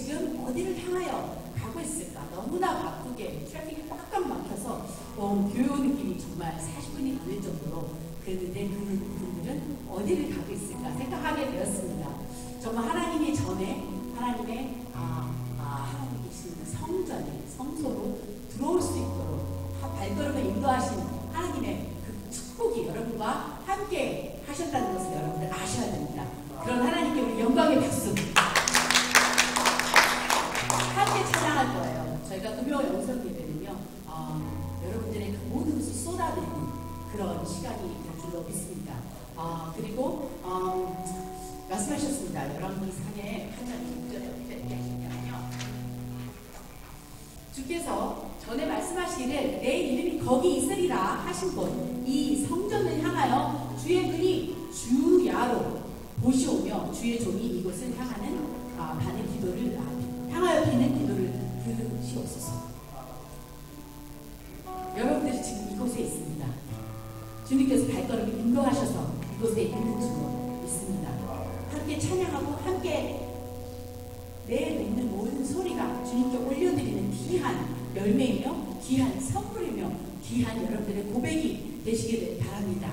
지금 어디를 향하여 가고 있을까? 너무나 바쁘게 트래픽이 꽉꽉 막혀서 교요 느낌이 정말 40분이 걸릴 정도로 그랬는데 그분들은 어디를 가고 있을까 생각하게 되었습니다. 정말 하나님이 전에 하나님의 하나님 계신 성전에 성소로 들어올 수 있도록 발걸음을 인도하신 하나님의 그 축복이 여러분과 함께 하셨다는 것을 여러분들 아셔야 됩니다. 그런 하나님께 우리 영광의 박수 함께 찬양할 거예요. 저희가 금요 영성 예배는요 여러분들의 그 모든 것을 쏟아내는 그런 시간이 될 줄로 믿습니다. 그리고 말씀하셨습니다. 열왕기상에 한장 6절에 어떻게 하시냐면요, 주께서 전에 말씀하시기를 내 이름이 거기 있으리라 하신 곳 이 성전을 향하여 주의 눈이 주야로 보시오며 주의 종이 이곳을 향하는 반의 기도를 향하여 비는 기도를 들으시옵소서. 여러분들이 지금 이곳에 있습니다. 주님께서 발걸음을 인도하셔서 이곳에 있는 줄로 믿습니다. 함께 찬양하고 함께 내뱉는 모든 소리가 주님께 올려드리는 귀한 열매이며 귀한 선물이며 귀한 여러분들의 고백이 되시기를 바랍니다.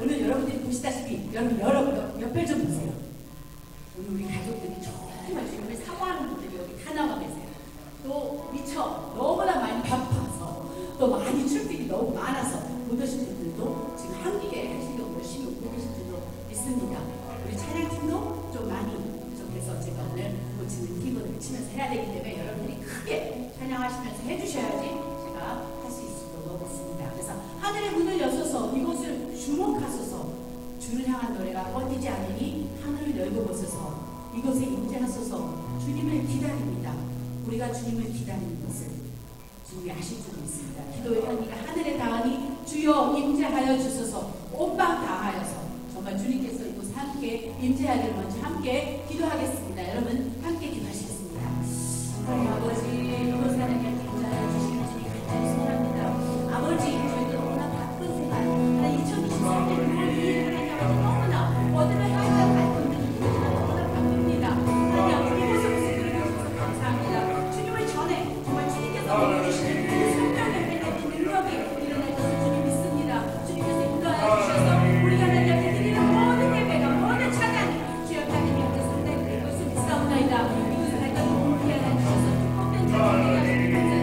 오늘 여러분들이 보시다시피 여러분 옆에 좀 보세요. 오늘 우리 가족들이 정말 주님을 사모하는 분들이 여기 다 나와 계세요. 또 미처 너무나 많이 바빠서 또 많이 출첵이 너무 많아서 못 오신 분들도 지금 한국에 하시려고 열심히 오고 계신 줄로 믿습니다. 우리 찬양팀도 좀 많이 부족해서 제가 오늘 고치는 키보드를 치면서 해야 되기 때문에 여러분들이 크게 찬양하시면서 해주셔야지 제가 할 수 있을 줄로 믿습니다. 그래서 하늘의 문을 여셔서 이곳을 주목하소서. 주를 향한 노래가 뻗이지 않으니 하늘을 열고 보소서. 이곳에 임재하소서. 주님을 기다립니다. 우리가 주님을 기다리는 것을 주님이 아실 줄 믿습니다. 기도의 향기가 하늘에 닿으니 주여 임재하여 주소서. 온 밤 다하여서 정말 주님께서 이곳에 함께 임재하기를 먼저 함께 기도하겠습니다. 여러분 함께 기도하시겠습니다. 하나님 아버지, 이곳에 하나님께 임재하여 주시는 주님 간절히 소원합니다. 아버지, 저희도 너무나 바쁜 생활 2023년 6월 2일 하나님 아버지 너무나 어디를 향해서 갈 건지 너무나 바쁩니다. 하나님 아버지 이곳에 오신 그를 위해서 감사합니다. 주님을 전에 정말 주님께서 보여주시는 그 성령의 은혜의 능력이 일어날 것을 주님 믿습니다. 주님께서 인도하여 주셔서 우리가 하나님 앞에 드리는 모든 예배가 모든 찬양이 주여 하나님 앞에 상당히 될 것을 믿사옵나이다. 이곳에 갈 때는 몸을 피하여 주셔서 축복된 자녀에게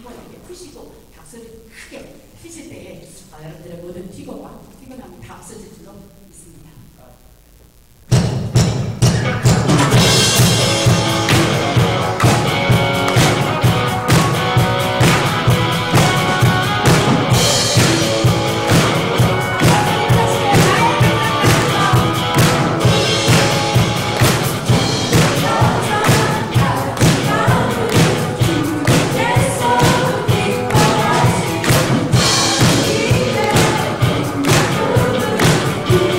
한번 이렇게 푸시고 박수를 크게 치실 때에 여러분들의 모든 피곤함이 다 없어질 줄로 믿습니다. You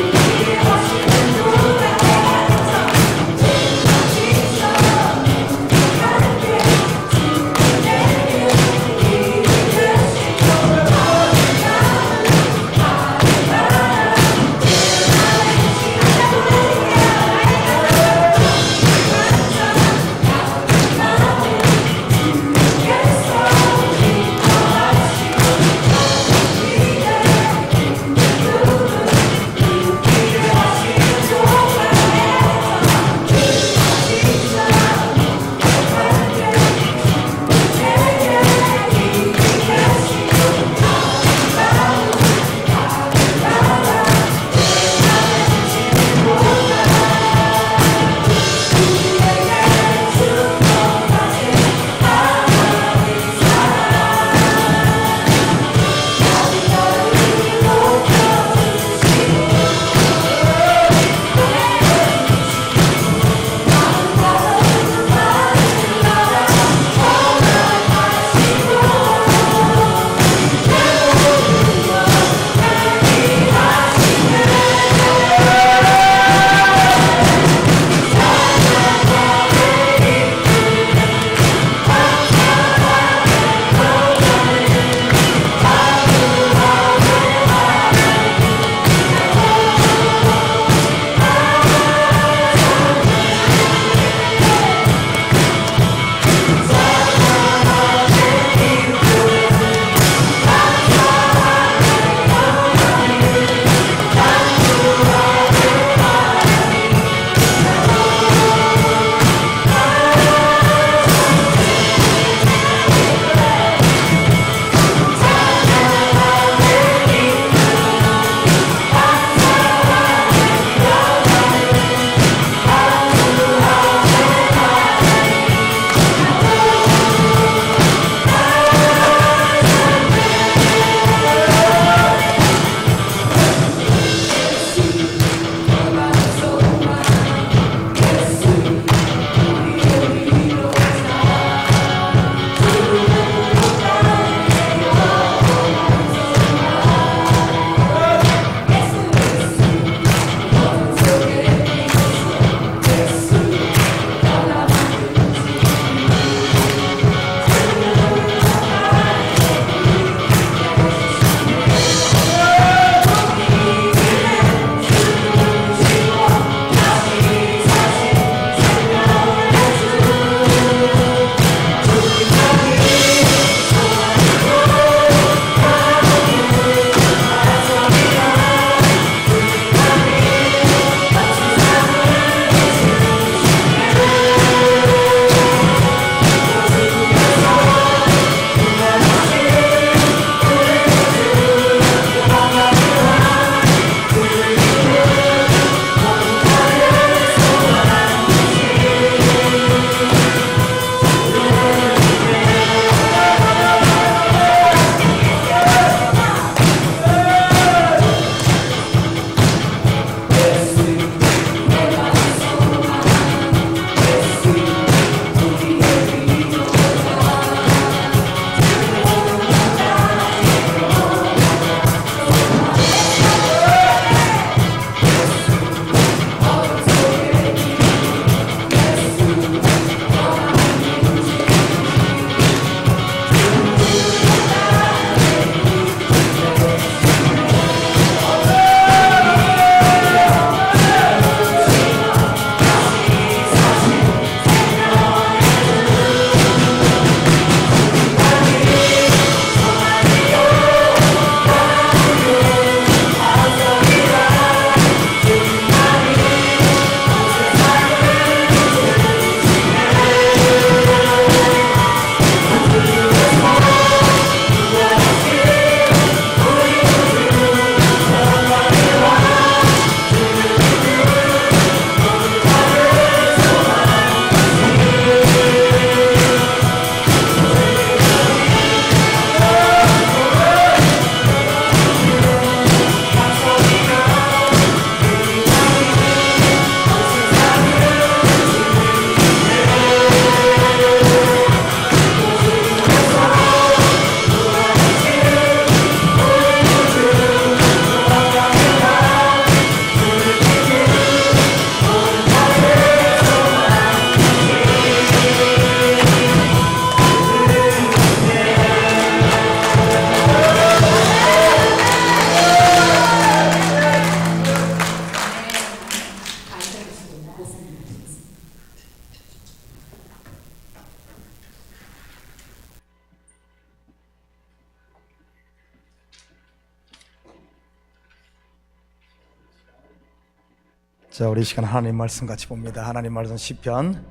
자, 우리 이 시간 하나님 말씀 같이 봅니다. 하나님 말씀 시편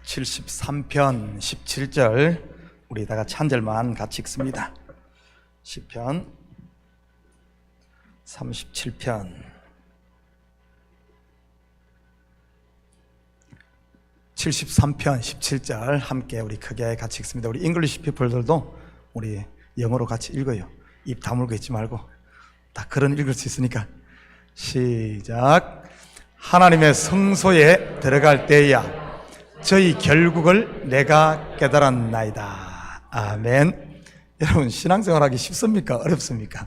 73편 17절 우리 다 같이 한 절만 같이 읽습니다. 시편 37편 73편 17절 함께 우리 크게 같이 읽습니다. 우리 잉글리시 피플들도 우리 영어로 같이 읽어요. 입 다물고 있지 말고 다 그런 읽을 수 있으니까 시작. 하나님의 성소에 들어갈 때야 저희 결국을 내가 깨달았나이다. 아멘. 여러분, 신앙생활하기 쉽습니까? 어렵습니까?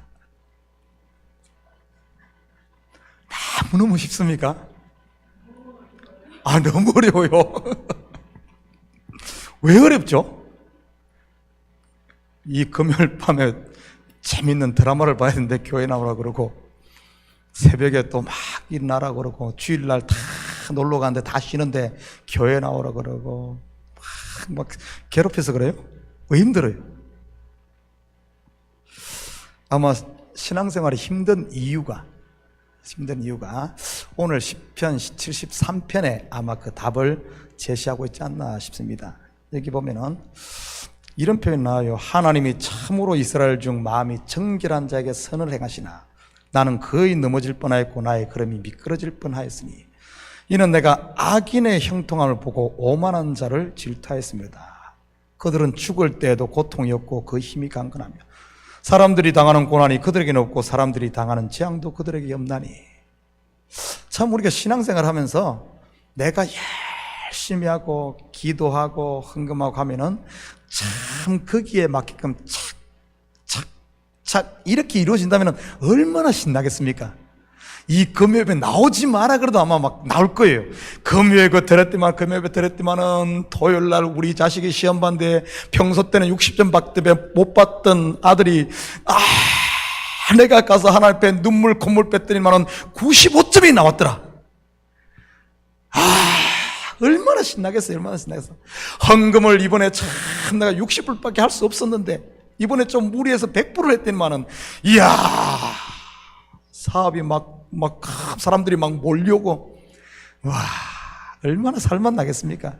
너무너무 쉽습니까? 너무 어려워요. 왜 어렵죠? 이 금요일 밤에 재밌는 드라마를 봐야 되는데 교회 나오라 그러고 새벽에 또 막 일어나라 그러고 주일날 다 놀러 가는데 다 쉬는데 교회 나오라 그러고 막 괴롭혀서 그래요? 왜 힘들어요? 아마 신앙생활이 힘든 이유가 오늘 시편 73편에 아마 그 답을 제시하고 있지 않나 싶습니다. 여기 보면은 이런 표현이 나와요. 하나님이 참으로 이스라엘 중 마음이 정결한 자에게 선을 행하시나 나는 거의 넘어질 뻔하였고 나의 걸음이 미끄러질 뻔하였으니 이는 내가 악인의 형통함을 보고 오만한 자를 질투하였습니다. 그들은 죽을 때에도 고통이 없고 그 힘이 강건하며 사람들이 당하는 고난이 그들에게는 없고 사람들이 당하는 재앙도 그들에게 없나니. 참 우리가 신앙생활 하면서 내가 열심히 하고 기도하고 헌금하고 하면은 참 거기에 맞게끔 착 이렇게 이루어진다면 얼마나 신나겠습니까? 이 금요일에 나오지 마라 그래도 아마 막 나올 거예요. 금요일에 들었지만은 토요일날 우리 자식이 시험 봤는데 평소 때는 60점 받던 못 받던 아들이 내가 가서 하나님 앞에 눈물 콧물 뺐더니만은 95점이 나왔더라. 얼마나 신나겠어요. 얼마나 신나겠어. 헌금을 이번에 참 내가 60불밖에 할 수 없었는데 이번에 좀 무리해서 100불을 했더니만은 이야 사업이 막 사람들이 막 몰려오고 와 얼마나 살맛 나겠습니까?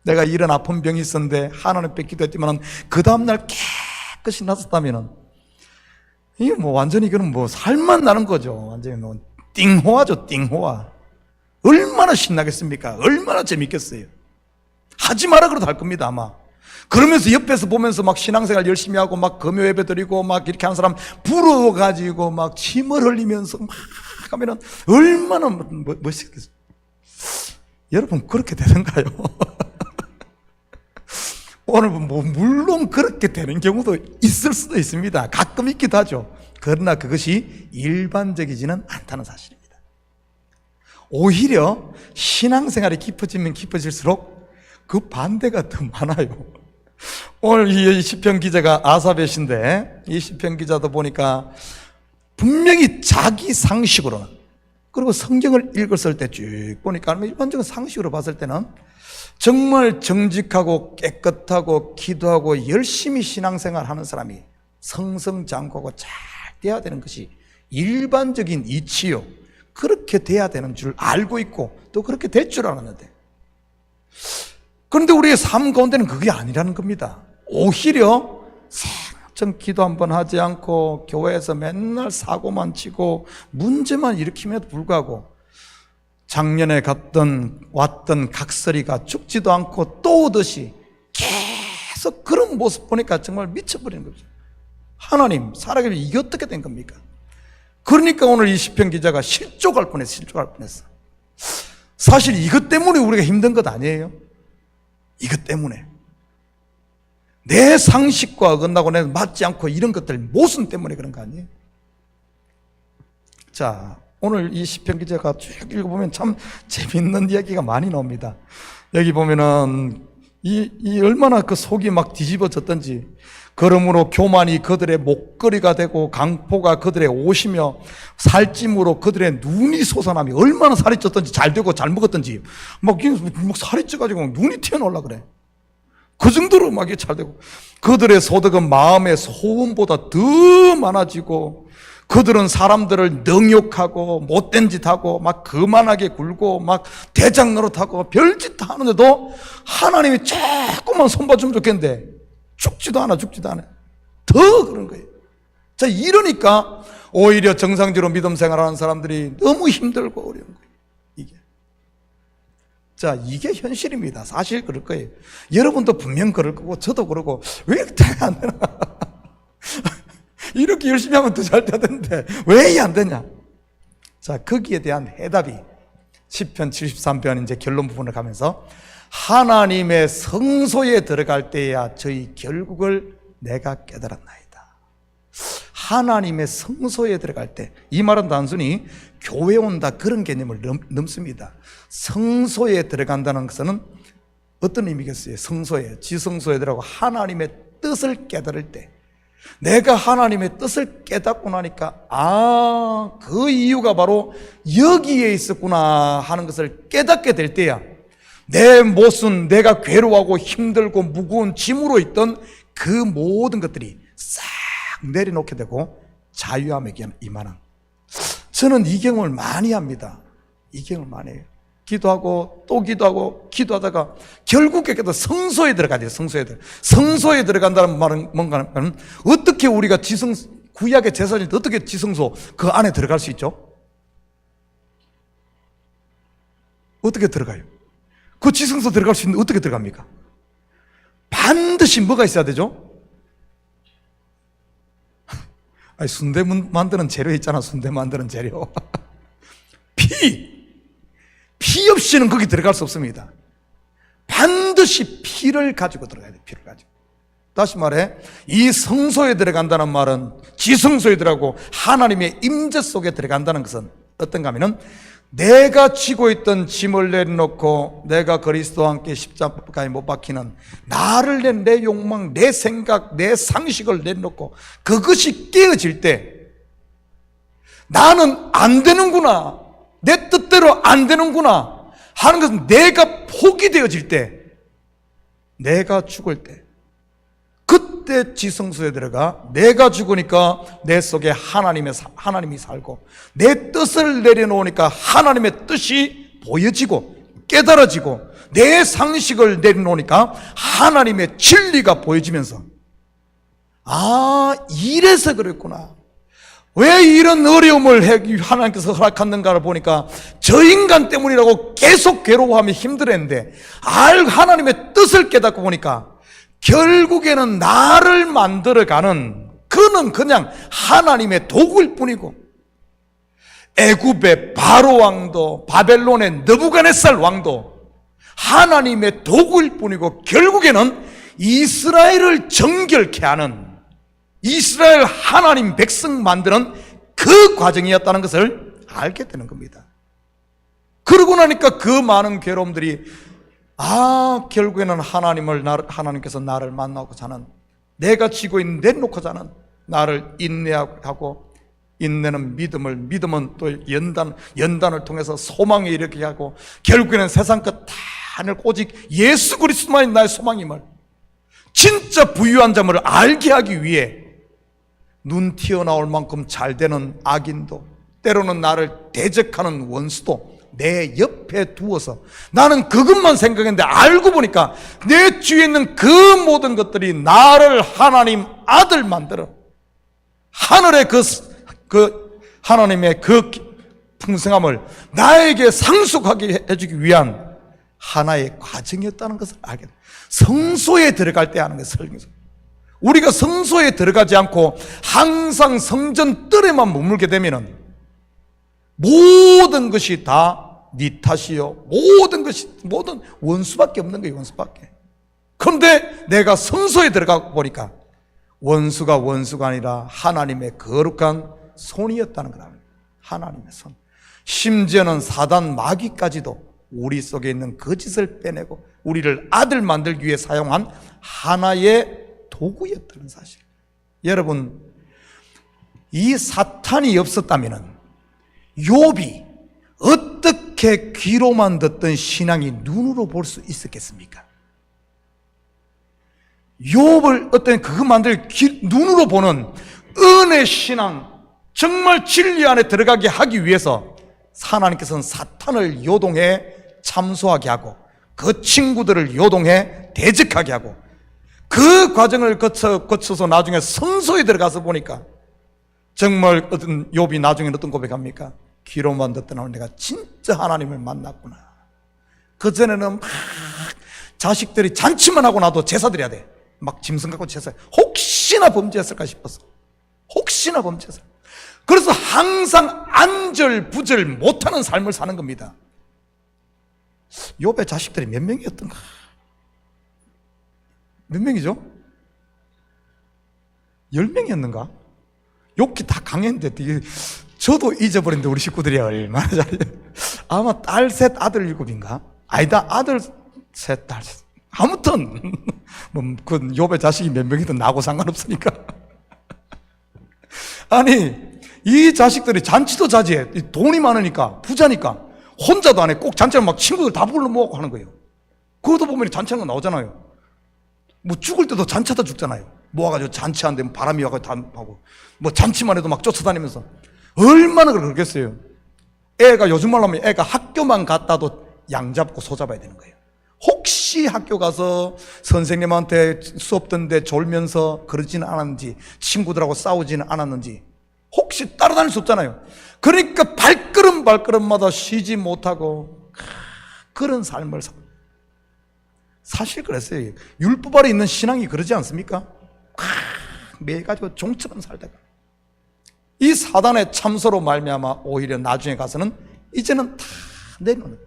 내가 이런 아픈 병이 있었는데 하나님 앞에 기도했지만은 그 다음날 깨끗이 났었다면은 이게 뭐 완전히 이거는 뭐 살맛 나는 거죠. 완전히 뭐 띵호화죠. 띵호화. 얼마나 신나겠습니까? 얼마나 재밌겠어요. 하지 마라 그래도 할 겁니다 아마. 그러면서 옆에서 보면서 막 신앙생활 열심히 하고 막 금요 예배 드리고 막 이렇게 하는 사람 부러워가지고 막 침을 흘리면서 막 하면은 얼마나 멋있겠어요. 여러분 그렇게 되는가요? 오늘 뭐 물론 그렇게 되는 경우도 있을 수도 있습니다. 가끔 있기도 하죠. 그러나 그것이 일반적이지는 않다는 사실입니다. 오히려 신앙생활이 깊어지면 깊어질수록 그 반대가 더 많아요. 오늘 이 시편 기자가 아사벳인데 이 시편 기자도 보니까 분명히 자기 상식으로는 그리고 성경을 읽었을 때 쭉 보니까 일반적인 상식으로 봤을 때는 정말 정직하고 깨끗하고 기도하고 열심히 신앙생활 하는 사람이 성성장구하고 잘 돼야 되는 것이 일반적인 이치요. 그렇게 돼야 되는 줄 알고 있고 또 그렇게 될 줄 알았는데 그런데 우리의 삶 가운데는 그게 아니라는 겁니다. 오히려 생전 기도 한번 하지 않고 교회에서 맨날 사고만 치고 문제만 일으킴에도 불구하고 작년에 왔던 각설이가 죽지도 않고 또 오듯이 계속 그런 모습 보니까 정말 미쳐버리는 거죠. 하나님 살아계시면 이게 어떻게 된 겁니까? 그러니까 오늘 이 시편 기자가 실족할 뻔했어. 사실 이것 때문에 우리가 힘든 것 아니에요? 이것 때문에 내 상식과 어긋나고 내 맞지 않고 이런 것들 모순 때문에 그런 거 아니에요? 자, 오늘 이 시편 기자가 쭉 읽어보면 참 재밌는 이야기가 많이 나옵니다. 여기 보면은 이 얼마나 그 속이 막 뒤집어졌던지 그러므로 교만이 그들의 목걸이가 되고 강포가 그들의 옷이며 살찜으로 그들의 눈이 솟아나며 얼마나 살이 쪘던지 잘 되고 잘 먹었던지 막 살이 쪄가지고 눈이 튀어나오려 그래. 그 정도로 막 잘 되고 그들의 소득은 마음의 소원보다 더 많아지고 그들은 사람들을 능욕하고 못된 짓 하고 막 거만하게 굴고 막 대장 노릇하고 별짓 다 하는데도 하나님이 조금만 손봐주면 좋겠는데 죽지도 않아. 더 그런 거예요. 자, 이러니까 오히려 정상적으로 믿음 생활하는 사람들이 너무 힘들고 어려운 거예요. 이게 현실입니다. 사실 그럴 거예요. 여러분도 분명 그럴 거고 저도 그러고 왜 이렇게 안 되나? 이렇게 열심히 하면 더 잘 되던데 왜 안 되냐? 자, 거기에 대한 해답이 시편 73편 이제 결론 부분을 가면서 하나님의 성소에 들어갈 때야 저희 결국을 내가 깨달았나이다. 하나님의 성소에 들어갈 때, 이 말은 단순히 교회 온다 그런 개념을 넘습니다. 성소에 들어간다는 것은 어떤 의미겠어요? 성소에, 지성소에 들어가고 하나님의 뜻을 깨달을 때, 내가 하나님의 뜻을 깨닫고 나니까 그 이유가 바로 여기에 있었구나 하는 것을 깨닫게 될 때야 내 못은 내가 괴로워하고 힘들고 무거운 짐으로 있던 그 모든 것들이 싹 내려놓게 되고 자유함에게 임하는, 저는 이 경험을 많이 합니다. 이 경험을 많이 해요. 기도하고 또 기도하고 기도하다가 결국에 성소에 들어가야 돼요. 성소에 들어간다는 말은 뭔가 하면 어떻게 우리가 구약의 제사장이 어떻게 지성소 그 안에 들어갈 수 있죠? 어떻게 들어가요? 그 지성소 들어갈 수 있는데 어떻게 들어갑니까? 반드시 뭐가 있어야 되죠? 순대 만드는 재료 있잖아. 순대 만드는 재료. 피 없이는 거기 들어갈 수 없습니다. 반드시 피를 가지고 들어가야 돼요. 피를 가지고. 다시 말해, 이 성소에 들어간다는 말은 지성소에 들어가고 하나님의 임재 속에 들어간다는 것은 어떤가 하면은 내가 쥐고 있던 짐을 내려놓고 내가 그리스도와 함께 십자가에 못 박히는 나를 내 욕망, 내 생각, 내 상식을 내려놓고 그것이 깨어질 때 나는 안 되는구나, 내 뜻대로 안 되는구나 하는 것은 내가 포기되어질 때, 내가 죽을 때, 그때 지성소에 들어가 내가 죽으니까 내 속에 하나님이 살고 내 뜻을 내려놓으니까 하나님의 뜻이 보여지고 깨달아지고 내 상식을 내려놓으니까 하나님의 진리가 보여지면서 이래서 그랬구나, 왜 이런 어려움을 하나님께서 허락하는가를 보니까 저 인간 때문이라고 계속 괴로워하며 힘들었는데 하나님의 뜻을 깨닫고 보니까 결국에는 나를 만들어가는 그는 그냥 하나님의 도구일 뿐이고, 애굽의 바로 왕도 바벨론의 느부갓네살 왕도 하나님의 도구일 뿐이고 결국에는 이스라엘을 정결케 하는, 이스라엘 하나님 백성 만드는 그 과정이었다는 것을 알게 되는 겁니다. 그러고 나니까 그 많은 괴로움들이 결국에는 하나님께서 나를 만나고자 하는, 내가 쥐고 있는 내놓고자 하는 나를 인내하고, 인내는 믿음은 또 연단을 통해서 소망에 이르게 하고, 결국에는 세상 것 다 하늘고 오직 예수 그리스도만이 나의 소망임을, 진짜 부유한 자를 알게 하기 위해 눈 튀어나올 만큼 잘 되는 악인도, 때로는 나를 대적하는 원수도 내 옆에 두어서 나는 그것만 생각했는데 알고 보니까 내 주위에 있는 그 모든 것들이 나를 하나님 아들 만들어 하늘의 하나님의 그 풍성함을 나에게 상속하게 해주기 위한 하나의 과정이었다는 것을 알게 돼. 성소에 들어갈 때 하는 게 설교죠. 우리가 성소에 들어가지 않고 항상 성전 뜰에만 머물게 되면은 모든 것이 다 네 탓이요, 모든 원수밖에 없는 거예요. 원수밖에. 그런데 내가 성소에 들어가 보니까 원수가 아니라 하나님의 거룩한 손이었다는 거다. 하나님의 손. 심지어는 사단 마귀까지도 우리 속에 있는 거짓을 빼내고 우리를 아들 만들기 위해 사용한 하나의 도구였다는 사실. 여러분, 이 사탄이 없었다면 욥이 어떻게 귀로만 듣던 신앙이 눈으로 볼 수 있었겠습니까? 욥을 어떤 그거 만들 눈으로 보는 은혜 신앙, 정말 진리 안에 들어가게 하기 위해서 하나님께서는 사탄을 요동해 참소하게 하고 그 친구들을 요동해 대적하게 하고 그 과정을 거쳐서 나중에 성소에 들어가서 보니까 정말 어떤 욥이 나중에 어떤 고백합니까? 귀로만 듣던 내가 진짜 하나님을 만났구나. 그전에는 막 자식들이 잔치만 하고 나도 제사 드려야 돼. 막 짐승 갖고 제사. 혹시나 범죄했을까 싶어서. 혹시나 범죄했을까. 그래서 항상 안절부절 못하는 삶을 사는 겁니다. 욥의 자식들이 몇 명이었던가? 몇 명이죠? 10명이었는가? 욥기 다 강했는데 저도 잊어버렸는데 우리 식구들이 얼마나 잘해요. 아마 딸 셋 아들 7인가? 아니다, 아들 셋 딸 셋. 아무튼 그 욥의 자식이 몇 명이든 나하고 상관없으니까. 아니 이 자식들이 잔치도 자지해. 돈이 많으니까 부자니까 혼자도 안 해. 꼭 잔치를 막 친구들 다 불러 모아고 하는 거예요. 그러다 보면 잔치하는 거 나오잖아요. 뭐 죽을 때도 잔치하다 죽잖아요. 모아가지고 잔치하는데 바람이 와가지고 다 하고 뭐 잔치만 해도 막 쫓아다니면서 얼마나 그러겠어요. 애가 요즘 말로 하면 애가 학교만 갔다도 양 잡고 소 잡아야 되는 거예요. 혹시 학교 가서 선생님한테 수업 듣는데 졸면서 그러지는 않았는지 친구들하고 싸우지는 않았는지 혹시 따라다닐 수 없잖아요. 그러니까 발걸음마다 쉬지 못하고 그런 삶을 사실 그랬어요. 율법 아래 있는 신앙이 그러지 않습니까? 매가지고 종처럼 살다가 이 사단의 참소로 말미암아 오히려 나중에 가서는 이제는 다 내놓는,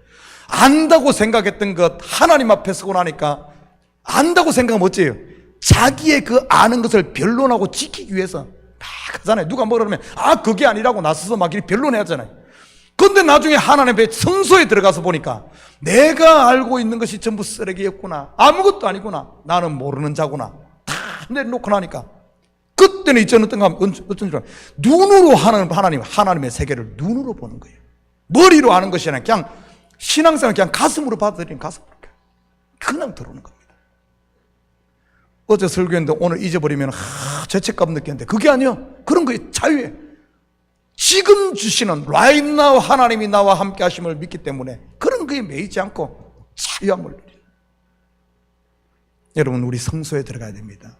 안다고 생각했던 것 하나님 앞에 서고 나니까 안다고 생각하면 어째요? 자기의 그 아는 것을 변론하고 지키기 위해서 막 하잖아요. 누가 뭐라 그러면 그게 아니라고 나서서 막 이렇게 변론해야 하잖아요. 그런데 나중에 하나님의 성소에 들어가서 보니까 내가 알고 있는 것이 전부 쓰레기였구나, 아무것도 아니구나, 나는 모르는 자구나 다 내놓고 나니까 그때는 이제는 어떤 줄 알아요? 눈으로 하나님의 세계를 눈으로 보는 거예요. 머리로 아는 것이 아니라 그냥 신앙생활 그냥 가슴으로 받아들이는, 가슴으로 그냥 들어오는 겁니다. 어제 설교했는데 오늘 잊어버리면 죄책감 느꼈는데 그게 아니요. 그런 거에 자유해. 지금 주시는 right now 하나님이 나와 함께 하심을 믿기 때문에 그런 거에 매이지 않고 자유함을 누리는. 여러분, 우리 성소에 들어가야 됩니다.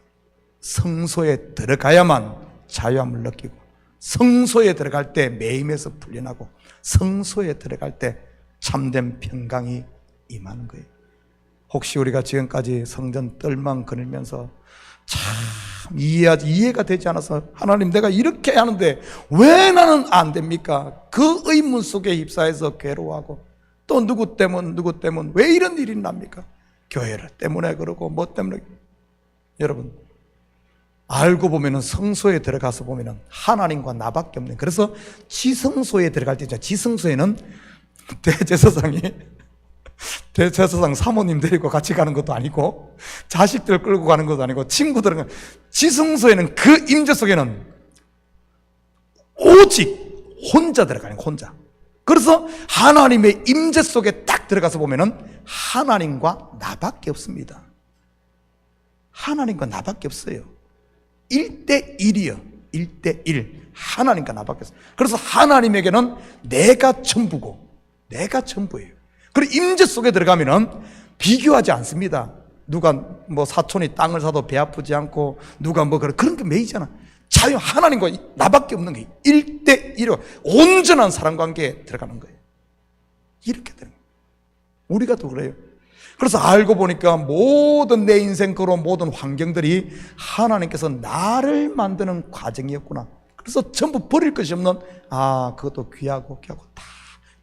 성소에 들어가야만 자유함을 느끼고, 성소에 들어갈 때 매임에서 풀려나고, 성소에 들어갈 때 참된 평강이 임하는 거예요. 혹시 우리가 지금까지 성전 뜰만 거닐면서 참 이해가 되지 않아서 하나님 내가 이렇게 하는데 왜 나는 안 됩니까? 그 의문 속에 휩싸여서 괴로워하고 또 누구 때문 왜 이런 일이 납니까? 교회를 때문에 그러고 뭐 때문에. 여러분, 알고 보면은 성소에 들어가서 보면은 하나님과 나밖에 없는, 그래서 지성소에 들어갈 때 지성소에는 대제사장 사모님 데리고 같이 가는 것도 아니고 자식들 끌고 가는 것도 아니고 친구들은, 지성소에는 그 임재 속에는 오직 혼자 들어가는 거예요. 혼자. 그래서 하나님의 임재 속에 딱 들어가서 보면은 하나님과 나밖에 없습니다. 하나님과 나밖에 없어요. 1대1이요 1대1. 하나님과 나밖에 없어요. 그래서 하나님에게는 내가 전부고 내가 전부예요. 그리고 임재 속에 들어가면은 비교하지 않습니다. 누가 뭐 사촌이 땅을 사도 배 아프지 않고 누가 뭐 그런 게 매이잖아. 자유, 하나님과 나밖에 없는 게 1대1로 온전한 사랑관계에 들어가는 거예요. 이렇게 되는 거예요. 우리가 또 그래요. 그래서 알고 보니까 모든 내 인생 그로 모든 환경들이 하나님께서 나를 만드는 과정이었구나. 그래서 전부 버릴 것이 없는, 그것도 귀하고 다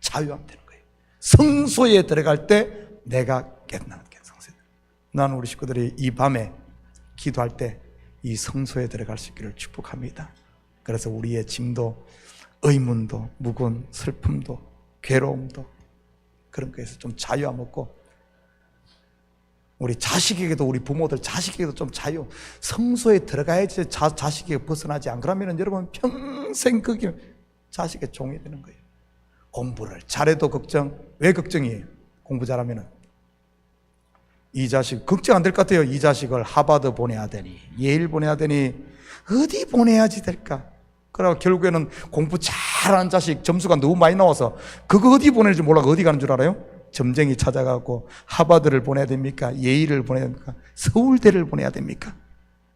자유하면 되는 거예요. 성소에 들어갈 때 내가 깨닫는 게 성소에. 나는 우리 식구들이 이 밤에 기도할 때 이 성소에 들어갈 수 있기를 축복합니다. 그래서 우리의 짐도, 의문도, 무거운 슬픔도, 괴로움도 그런 거에서 좀 자유함 얻고, 우리 자식에게도, 우리 부모들 자식에게도 좀 자유, 성소에 들어가야지 자식에게 벗어나지. 안 그러면 여러분 평생 거기 자식의 종이 되는 거예요. 공부를 잘해도 걱정. 왜 걱정이에요? 공부 잘하면은 이 자식 걱정 안 될 것 같아요. 이 자식을 하버드 보내야 되니, 예일 보내야 되니, 어디 보내야지 될까? 그러고 결국에는 공부 잘하는 자식 점수가 너무 많이 나와서 그거 어디 보내는지 몰라서 어디 가는 줄 알아요? 점쟁이 찾아가고 하버드를 보내야 됩니까? 예일을 보내야 됩니까? 서울대를 보내야 됩니까?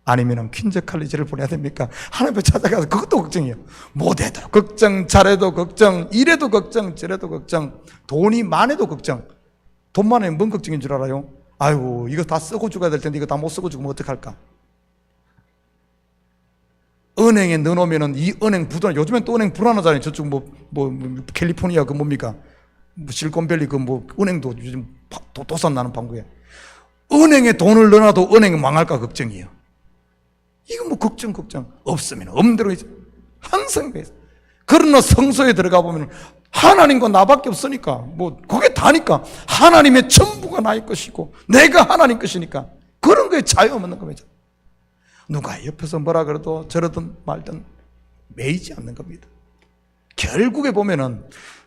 아니면 퀸즈 칼리지를 보내야 됩니까? 하나님을 찾아가서 그것도 걱정이에요. 못해도 걱정, 잘해도 걱정, 이래도 걱정, 저래도 걱정, 돈이 많아도 걱정. 돈 많으면 뭔 걱정인 줄 알아요? 아이고 이거 다 쓰고 죽어야 될 텐데 이거 다 못 쓰고 죽으면 어떡할까? 은행에 넣어놓으면 이 은행 부도나, 요즘엔 또 은행 불안하잖아요. 저쪽 캘리포니아 그 뭡니까? 실리콘밸리 그 은행도 요즘 도산 나는 방구에. 은행에 돈을 넣어놔도 은행이 망할까 걱정이에요. 이거 걱정 없으면 없는 대로 항상 그래요. 그러나 성소에 들어가 보면 하나님과 나밖에 없으니까 그게 다니까 하나님의 전부가 나의 것이고 내가 하나님 것이니까 그런 거에 자유 없는 겁니다. 누가 옆에서 뭐라 그래도 저러든 말든 매이지 않는 겁니다. 결국에 보면은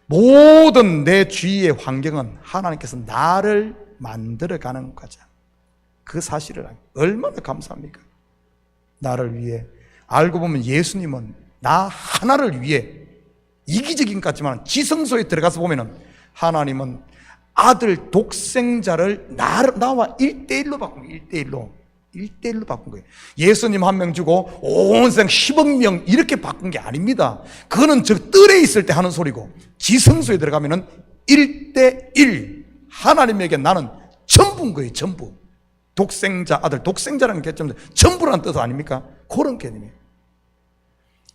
모든 내 주위의 환경은 하나님께서 나를 만들어가는 과정. 그 사실을 얼마나 감사합니까? 나를 위해. 알고 보면 예수님은 나 하나를 위해 이기적인 것 같지만 지성소에 들어가서 보면은 하나님은 아들 독생자를 나와 1대1로 바꾼 거예요. 1대1로 바꾼 거예요. 예수님 한 명 주고 온 세상 10억 명 이렇게 바꾼 게 아닙니다. 그거는 저 뜰에 있을 때 하는 소리고 지성소에 들어가면은 1대1 하나님에게 나는 전부인 거예요. 전부. 독생자, 아들, 독생자라는 개념 전부라는 뜻 아닙니까? 그런 개념이에요.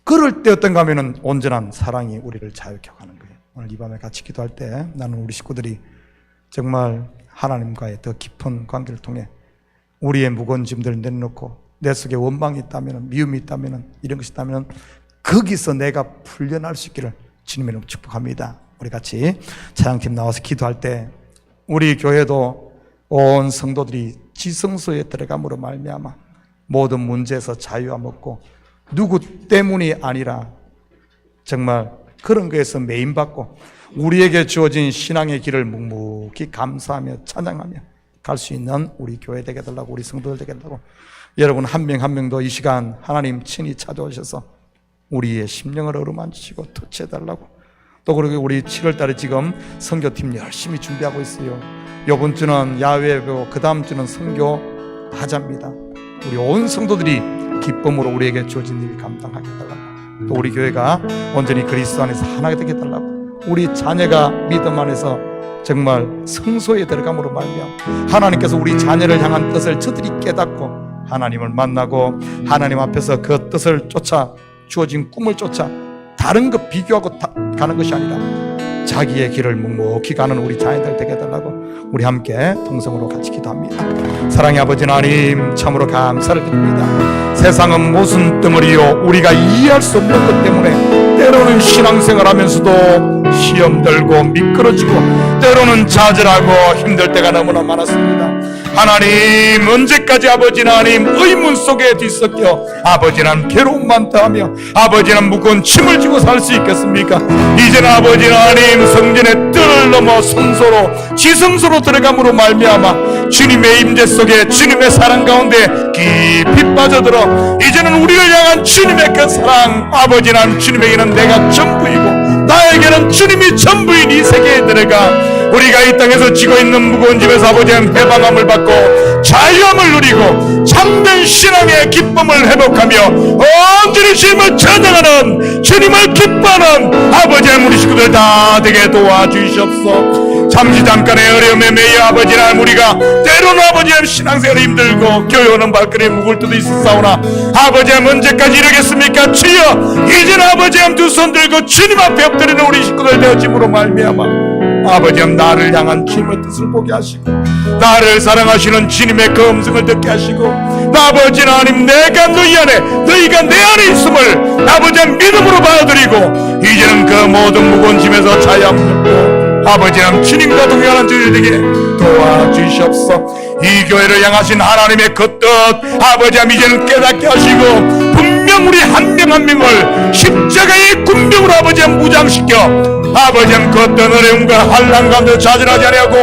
그럴 때 어떤가 하면은 온전한 사랑이 우리를 자유케 하는 거예요. 오늘 이 밤에 같이 기도할 때 나는 우리 식구들이 정말 하나님과의 더 깊은 관계를 통해 우리의 무거운 짐들을 내려놓고 내 속에 원망이 있다면, 미움이 있다면, 이런 것이 있다면 거기서 내가 풀려날 수 있기를 주님의 이름으로 축복합니다. 우리 같이 찬양팀 나와서 기도할 때 우리 교회도 온 성도들이 지성소에 들어감으로 말미암아 모든 문제에서 자유함 얻고 누구 때문이 아니라 정말 그런 거에서 메인받고 우리에게 주어진 신앙의 길을 묵묵히 감사하며 찬양하며 갈 수 있는 우리 교회 되게 달라고, 우리 성도들 되게 달라고, 여러분 한 명 한 명도 이 시간 하나님 친히 찾아오셔서 우리의 심령을 어루만지시고 터치해 달라고. 또 그리고 우리 7월 달에 지금 선교팀 열심히 준비하고 있어요. 이번 주는 야외고 그 다음 주는 선교 하자입니다. 우리 온 성도들이 기쁨으로 우리에게 주어진 일 감당하게 해달라고. 또 우리 교회가 온전히 그리스도 안에서 하나가 되게 해달라고. 우리 자녀가 믿음 안에서 정말 성소에 들어감으로 말미암아 하나님께서 우리 자녀를 향한 뜻을 저들이 깨닫고 하나님을 만나고 하나님 앞에서 그 뜻을 쫓아 주어진 꿈을 쫓아 다른 것 비교하고 가는 것이 아니라 자기의 길을 묵묵히 가는 우리 자녀들 되게 해달라고 우리 함께 통성으로 같이 기도합니다. 사랑의 아버지 하나님, 참으로 감사를 드립니다. 세상은 무슨 덩어리요, 우리가 이해할 수 없는 것 때문에 때로는 신앙생활 하면서도 시험 들고 미끄러지고 때로는 좌절하고 힘들 때가 너무나 많았습니다. 하나님, 언제까지 아버지 하나님 의문 속에 뒤섞여 아버지 하나님 괴로움만 더하며 아버지 하나님 무거운 짐을 지고 살 수 있겠습니까? 이제는 아버지 하나님 성전의 뜰을 넘어 성소로 지성소로 들어감으로 말미암아 주님의 임재 속에 주님의 사랑 가운데 깊이 빠져들어 이제는 우리를 향한 주님의 그 사랑, 아버지 하나님 주님에게는 내가 전부이고 나에게는 주님이 전부인 이 세계에 들어가 우리가 이 땅에서 지고 있는 무거운 짐에서 아버지 하나님 해방함을 받고 자유함을 누리고 참된 신앙의 기쁨을 회복하며 온전히 주님을 찬양하는, 주님을 기뻐하는 아버지 하나님 우리 식구들 다 되게 도와주시옵소서. 잠깐의 어려움에 매여 아버지 하나님 우리가 때로는 아버지 하나님 신앙생활이 힘들고 교회오는 발걸음이 묵을 때도 있었사오나 아버지 하나님 언제까지 이러겠습니까? 주여 이제는 아버지 하나님 두 손 들고 주님 앞에 엎드리는 우리 식구들 되어짐으로 말미암아 아버지 하나님 나를 향한 주님의 뜻을 보게 하시고 나를 사랑하시는 주님의 그 음성을 듣게 하시고 아버지 하나님 내가 너희 안에 너희가 내 안에 있음을 아버지 하나님 믿음으로 받아들이고 이제는 그 모든 무거운 짐에서 자유함을 얻고 아버지 하나님 주님과 동행하는 저희들 되게 도와주시옵소서. 이 교회를 향하신 하나님의 그 뜻 아버지 하나님 이제는 깨닫게 하시고 분명 우리 한 명 한 명을 십자가의 군병으로 아버지 하나님 무장시켜 아버지 하나님 그 어떤 어려움과 환난 가운데 좌절하지 아니하고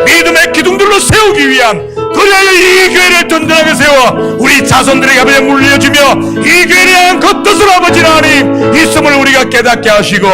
믿음의 기둥들로 세우기 위한 그리하여 이 교회를 든든하게 세워 우리 자손들에게 아버지 물려주며 이 교회를 향한 그 뜻을 아버지 하나님 있음을 우리가 깨닫게 하시고,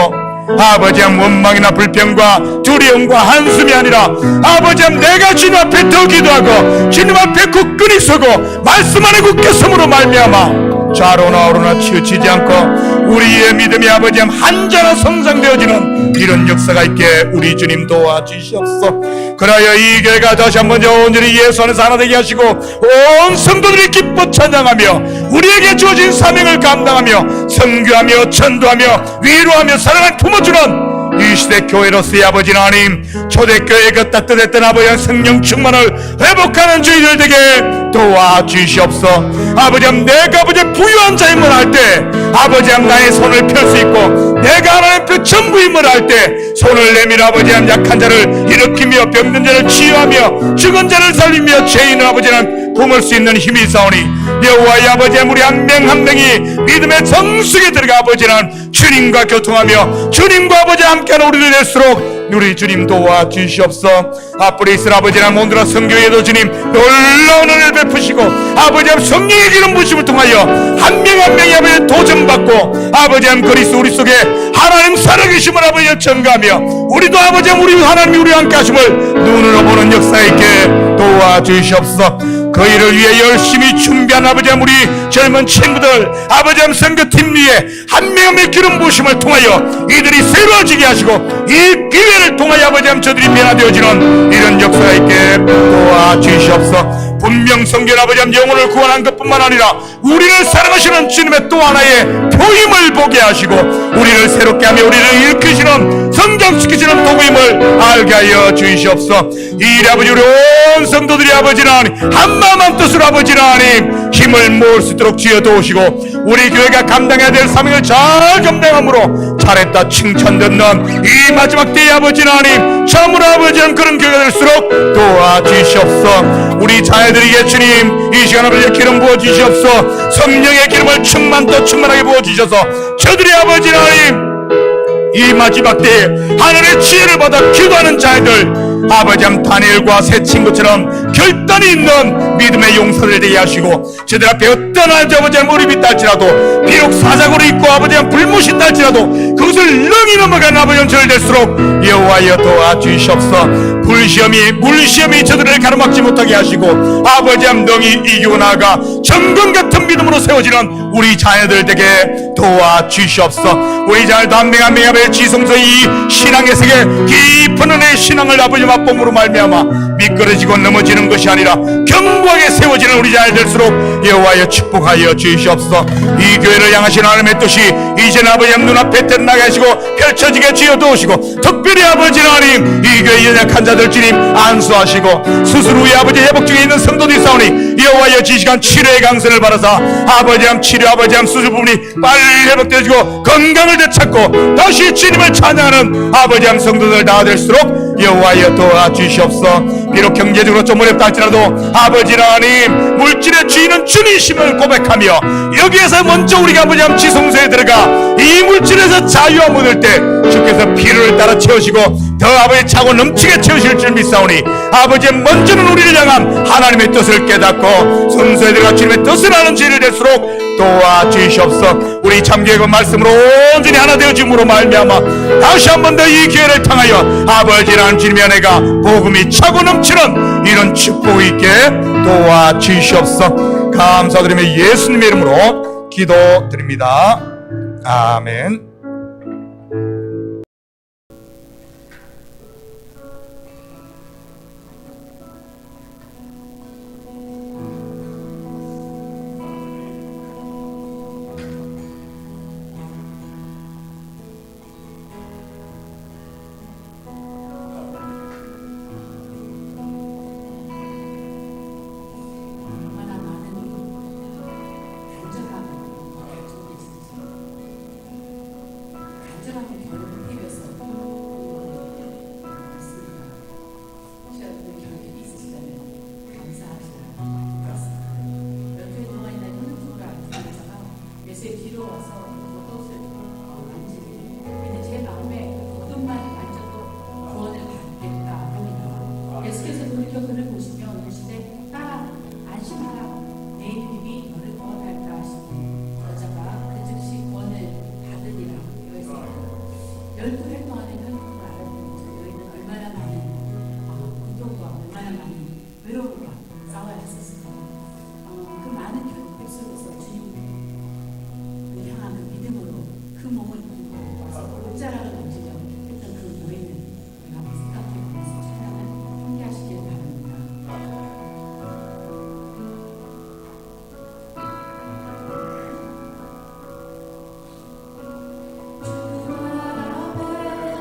아버지의 원망이나 불평과 두려움과 한숨이 아니라 아버지의 내가 주님 앞에 더 기도하고 주님 앞에 굳건히 서고 말씀 안에 굳게 섬으로 말미암아 좌로나 우로나 치우치지 않고 우리의 믿음이 아버지의 한자나 성장되어지는 이런 역사가 있게 우리 주님 도와주시옵소서. 그러하여 이 교회가 다시 한번 온전히 예수 안에서 하나 되게 하시고 온 성도들이 기뻐 찬양하며 우리에게 주어진 사명을 감당하며 선교하며 전도하며 위로하며 사랑을 품어주는 이 시대 교회로서의 아버지 하나님, 초대교회의 그 따뜻했던 아버지의 성령 충만을 회복하는 저희들 되게 도와주시옵소서. 아버지, 내가 아버지 부유한 자임을 할 때 아버지 나의 손을 펼 수 있고, 내가 하나님 그 전부임을 할 때 손을 내밀어 아버지 약한 자를 일으키며 병든 자를 치유하며 죽은 자를 살리며 죄인을 아버지는 품을 수 있는 힘이 있사오니 여호와의 아버지 우리 한 명 한 명이 믿음의 정숙에 들어가 아버지는 주님과 교통하며 주님과 아버지 함께하는 우리들 될수록 우리 주님 도와주시옵소서. 앞으로 있을 아버지랑 온누라 성교회도 주님 놀라운 은혜를 베푸시고 아버지 성령의 기름 부심을 통하여 한 명 한 명이 아버지 도전받고 아버지 그리스도 우리 속에 하나님 살아계심을 아버지 전가하며 우리도 아버지 우리 하나님이 우리와 함께 하심을 눈으로 보는 역사 있게 도와주시옵소서. 그 일을 위해 열심히 준비한 아버지 우리 젊은 친구들 아버지 선교팀 위에 한 명 한 명 기름 부심을 통하여 이들이 새로워지게 하시고 이 기회를 통하여 아버지 저들이 변화되어지는 이런 역사가 있게 도와주시옵소서. 분명 성경 아버지 영혼을 구원한 것뿐만 아니라 우리를 사랑하시는 주님의 또 하나의 표임을 보게 하시고 우리를 새롭게 하며 우리를 일으키시는 성장시키시는 도구임을 알게 하여 주시옵소서. 이 일 아버지 우리 온 성도들이 아버지는 한마음 한뜻으로 아버지는 하나님 힘을 모을 수 있도록 지어 도우시고 우리 교회가 감당해야 될 사명을 잘 감당함으로 잘했다 칭찬 듣는 이 마지막 때의 아버지는 하나님 참으로 아버지는 그런 교회가 될수록 도와주시옵소서. 우리 자녀들에게 주님 이 시간 아버지의 기름 부어주시옵소서. 성령의 기름을 충만하게 부어주셔서 저들이 아버지는 하나님 이 마지막 때에 하늘의 지혜를 받아 기도하는 자들 아버지 다니엘과 새 친구처럼 결단이 있는 믿음의 용사를 되게 하시고 저들 앞에 어떤 아버지 무릎이 있달지라도 비록 사자고로 있고 아버지 불못이 있달지라도 그것을 능히 넘어가는 아버지 저를 될수록 여호와여 도와주시옵소서. 물시험이 저들을 가로막지 못하게 하시고 아버지 능히 이기고 나아가 정금 같은 믿음으로 세워지는 우리 자녀들 되게 도와주시옵소서. 우리 자녀도 한 명 한 명이 아버지 지성소의 이 신앙의 세계 깊은 은혜의 신앙을 아버지 맛봄으로 말미암아 미끄러지고 넘어지는 것이 아니라 견고하게 세워지는 우리 자녀 될수록 여호와여 축복하여 주시옵소서. 이 교회를 향하신 하나님의 뜻이 이제는 아버지 눈앞에 드러나게 하시고 펼쳐지게 지어 도우시고 특별히 아버지 하나님 이 교회 연약한 자들 주님 안수하시고 수술 후에 아버지 회복 중에 있는 성도들이 싸우니 여호와여 지시간 치료의 강선을 받아서 아버지 치료 아버지 수술 부분이 빨리 회복되어지고 건강을 되찾고 다시 주님을 찬양하는 아버지 성도들 다 될수록 여호와여 도와주시옵소서. 비록 경제적으로 좀 어렵다 할지라도 아버지 하나님 물질의 주인은 주님이심을 고백하며 여기에서 먼저 우리가 아버지 지성소에 들어가 이 물질에서 자유함 얻을 때 주께서 필요를 따라 채우시고 더 아버지 차고 넘치게 채우실 줄 믿사오니 아버지 먼저는 우리를 향한 하나님의 뜻을 깨닫고 성소에 들어가 주님의 뜻을 아는 지혜를 될수록 도와주시옵소서. 우리 참교회가 말씀으로 온전히 하나 되어짐으로 말미암아 다시 한 번 더 이 기회를 통하여 아버지라는 주님의 은혜가 복음이 차고 넘치는 이런 축복이 있게 도와주시옵소서. 감사드리며 예수님의 이름으로 기도드립니다. 아멘. 안심하라 내 이름이 너를 구원할까 하시니 여자가 그 즉시 구원을 받으리라. 열두 활동하는 현장을 알아보면 저희는 얼마나 많은 고통과 얼마나 많은 외로움과 싸워야 했었을까. 그 많은 결핍 속에서 주님을 향한 그 믿음으로 그 몸을 입고 와서 옷자락을 던지며 했던 그 노예는 우리가 한번 생각해보면서 찬양을 함께 하시길 바랍니다. 주 앞에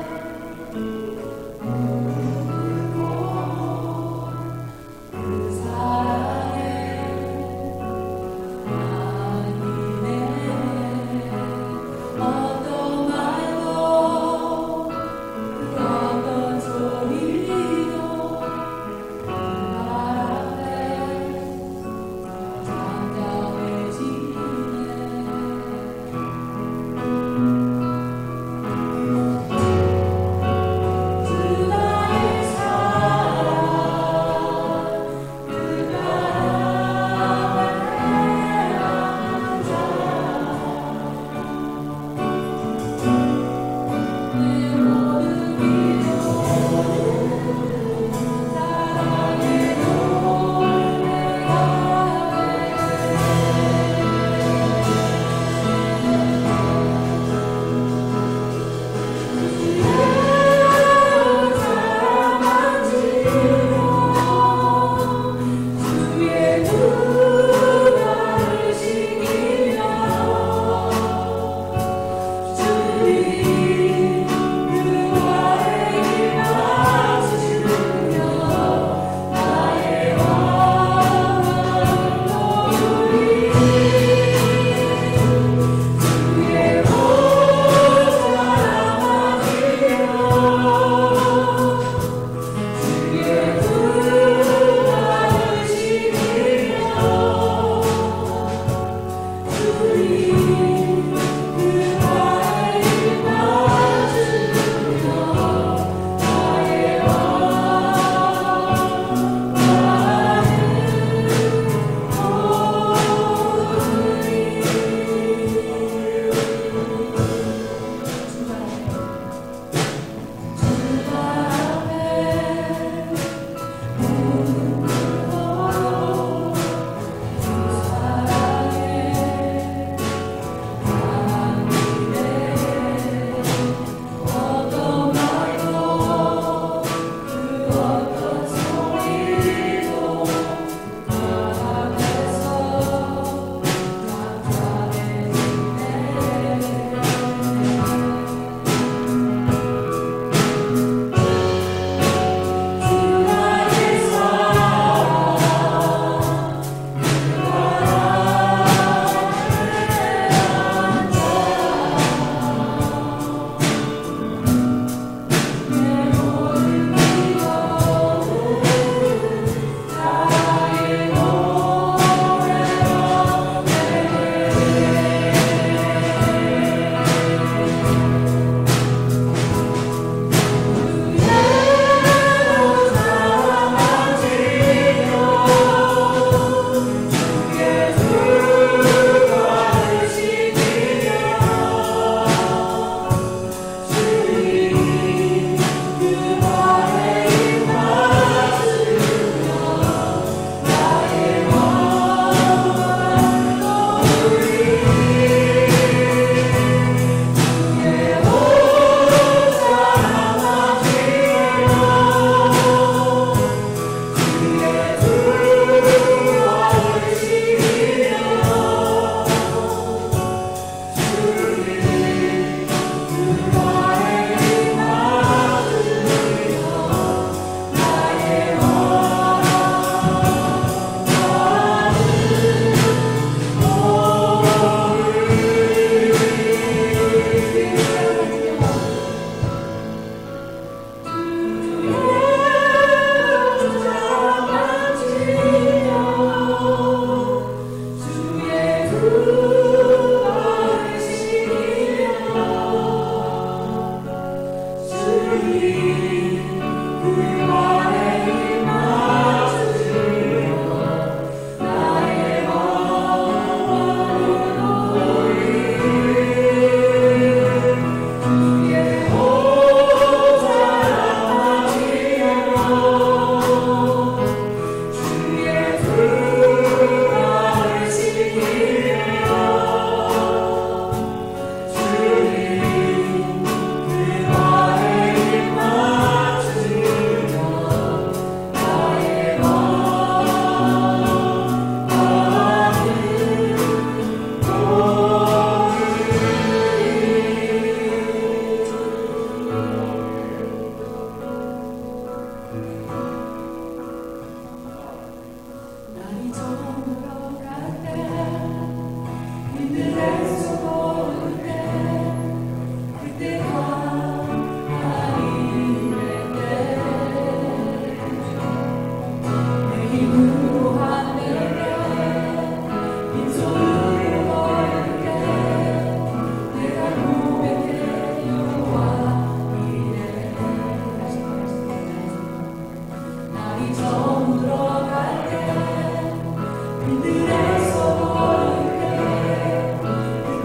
그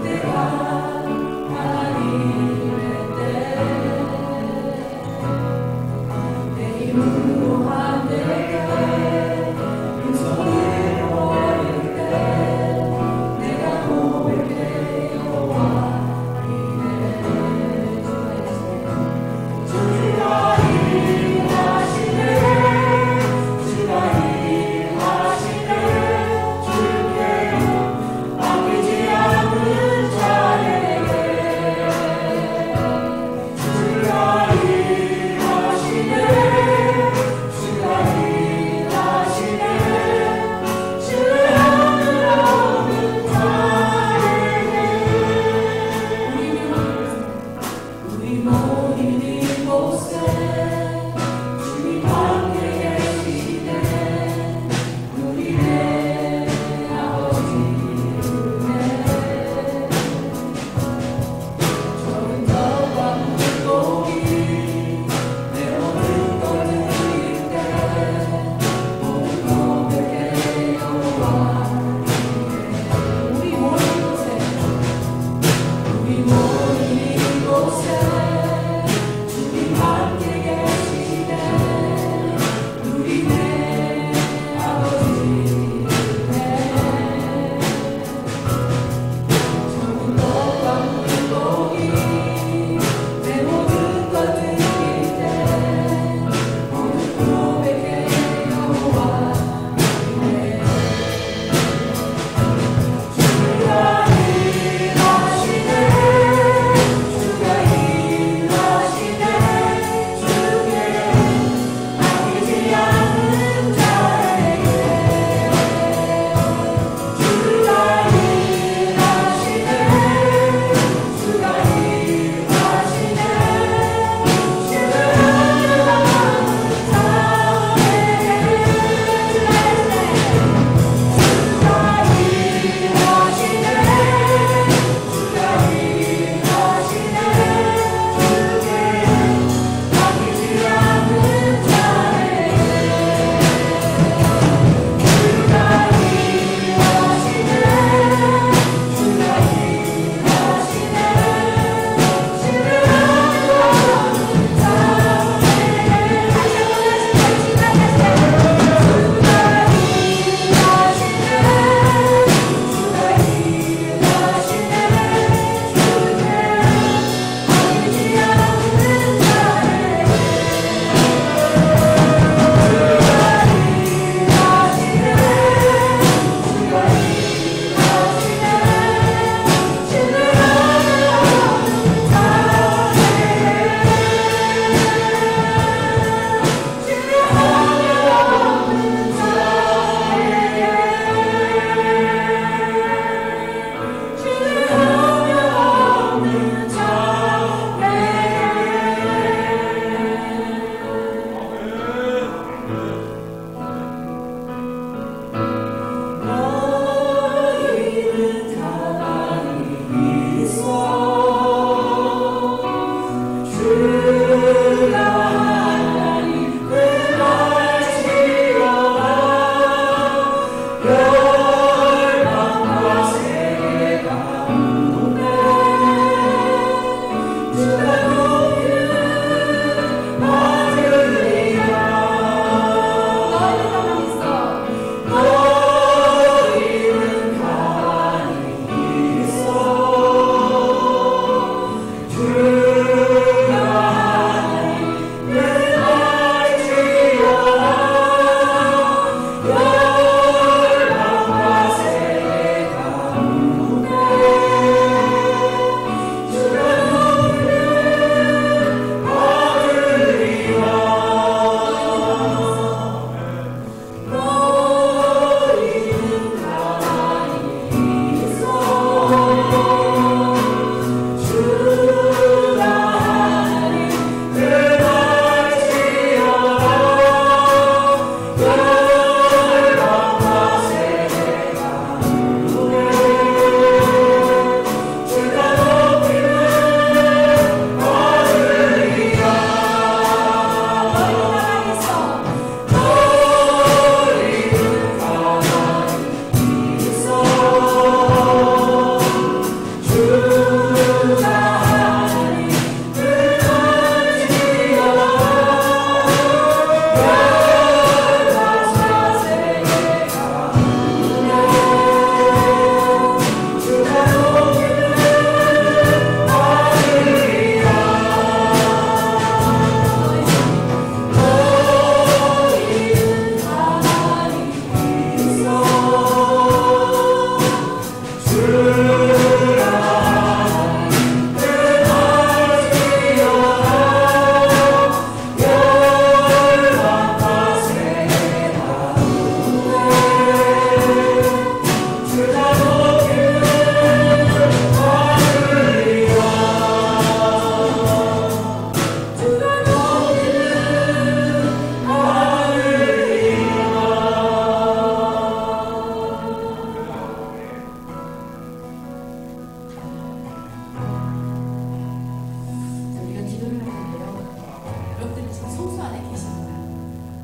지금 성소 안에 계십니다.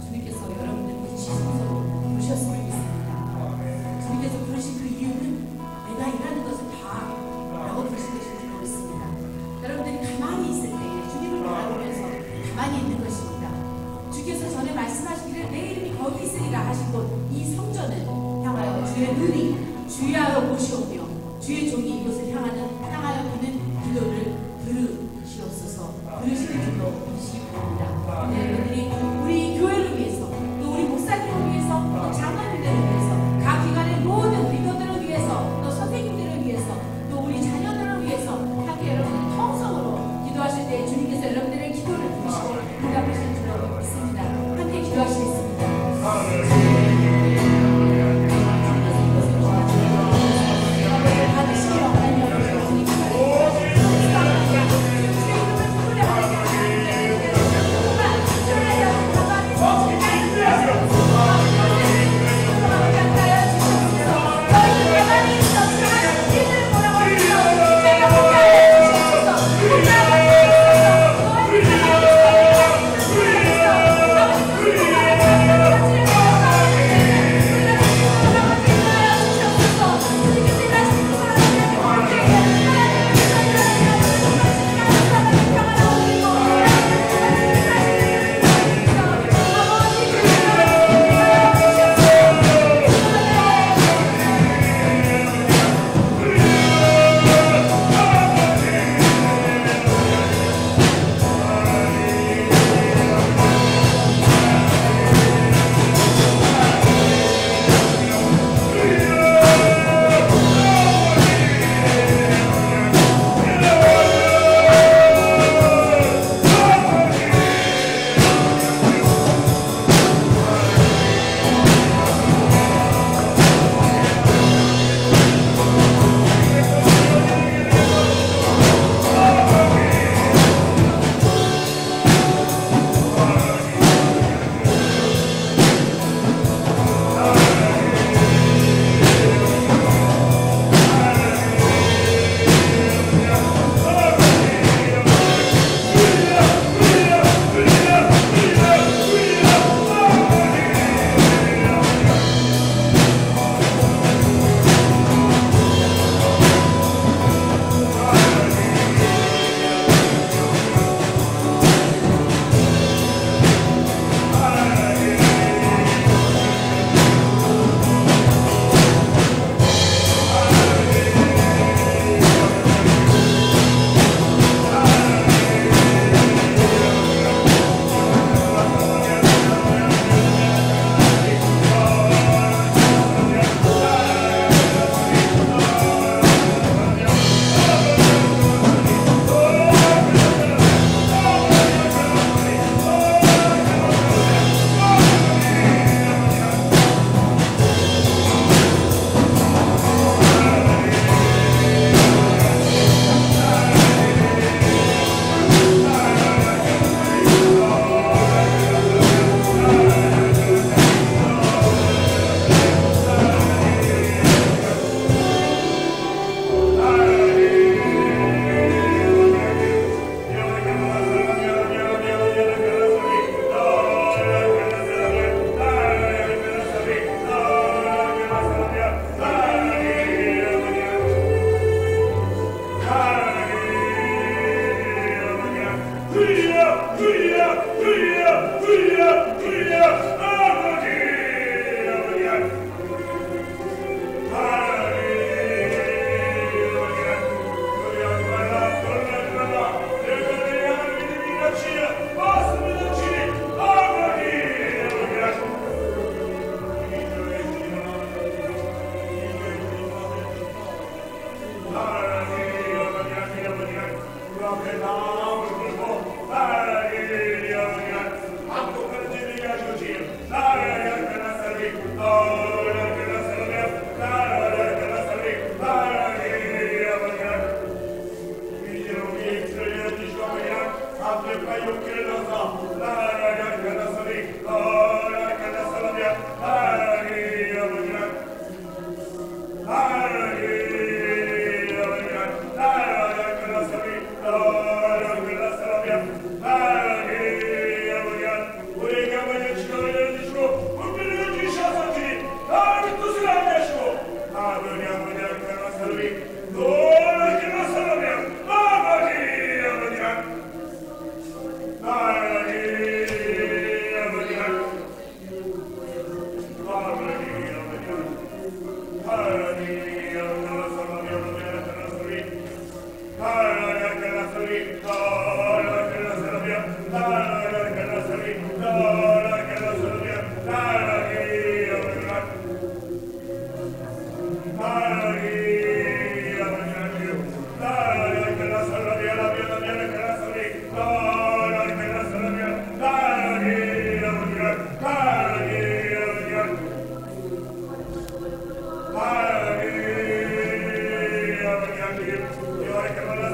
주님께서 여러분들 부르신 성소로 부르셨음을 믿습니다. 주님께서 부르신 그 이유는 내가 일하는 것을 다 라고 부르신 것이 들어 있습니다. 여러분들이 가만히 있을 때에 주님을 바라보면서 가만히 있는 것입니다. 주께서 전에 말씀하시기를 내 이름이 거기 있으리라 하신 곳 이 성전을 향하여 주의 눈이 주야로 보시오며 주의 종이 이곳을 향하여 드는 기도를 들으시옵소서. 들으시는 줄로 믿으시기 바랍니다. 네, 여러분들이 우리 교회를 위해서 또 우리 목사님을 위해서 또 장로님들을 위해서 각 기관의 모든 리더들을 위해서 또 선생님들을 위해서 또 우리 자녀들을 위해서 함께 여러분들 통성으로 기도하실 때 주님께서 여러분들의 기도를 들으시고 응답하실 줄로 믿습니다. 함께 기도하시겠습니다. Hallelujah. 아